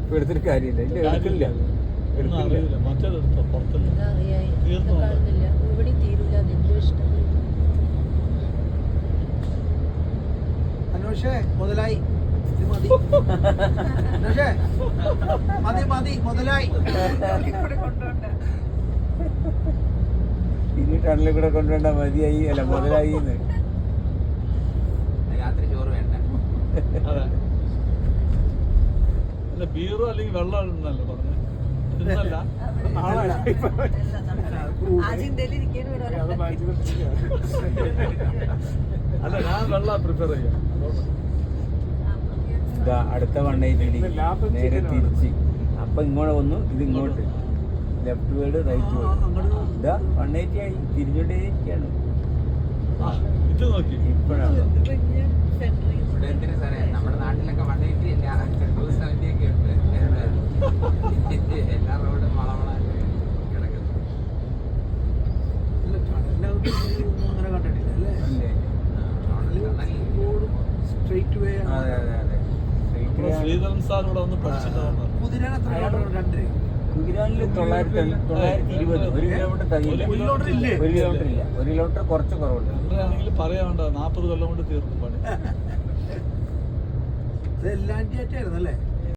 ഇപ്പൊ എടുത്തിട്ട് കാര്യമില്ല. ഇല്ല, എടുക്കില്ല. മറ്റേതെടുത്തോ പുറത്തില്ല. ഇവിടെ തീരൂല. നിന്റെ ഇഷ്ടം. അനുഷേ മുതലായി മതി. അനുഷേ മതി മതി മുതലായി. ഇനി ടണലിൽ കൂടെ കൊണ്ടുവേണ്ട മതിയായി അല്ല മുതലായി. രാത്രി ചോറ് വേണ്ട. അതെ. അല്ല ബീറോ അല്ലെങ്കിൽ വെള്ളം എന്നല്ലേ പറഞ്ഞത്. ഇന്നല്ല അല്ല ഞാൻ വെള്ളം പ്രിഫർ ചെയ്യാം. ഇതാ അടുത്ത 180 നേരെ തിരിച്ച്. അപ്പൊ ഇങ്ങോട്ട് വന്നു, ഇത് ഇങ്ങോട്ട് ലെഫ്റ്റ് വേർഡ് റൈറ്റ് വേർഡ്. ഇതാ 180 ആയി. തിരിഞ്ഞോണ്ടേയിരിക്കാണ്. ഇത് നോക്കി ഇപ്പോഴാണ് ഇവിടെ എന്തിനു സാറേ നമ്മുടെ നാട്ടിലൊക്കെ 180 അല്ല 270 ഒക്കെ ഉണ്ട്. എല്ലാ റോഡും വളവളായിട്ട് കിടക്കുന്നു. അങ്ങനെ കണ്ടിട്ടില്ല അല്ലേ? സ്ട്രെയിറ്റ് വേ. അതെ അതെ അതെ. ശ്രീധരൻ സാർ ഇവിടെ വന്ന് പഠിച്ചിട്ടുണ്ടാവും. കുതിരാൻ എത്ര കിലോമീറ്റർ? 2 കുതിരാനില് 920. 1 കിലോമീറ്റർ തകയില്ല. 1 കിലോമീറ്റർ ഇല്ല. 1 കിലോമീറ്റർ കുറച്ച് കുറവുണ്ട്. ആണെങ്കിൽ പറയാണ്ട 40 കൊല്ലം കൊണ്ട് തീർക്കും പണി. ഇത് എല്ലാം ആയിരുന്നു അല്ലേ?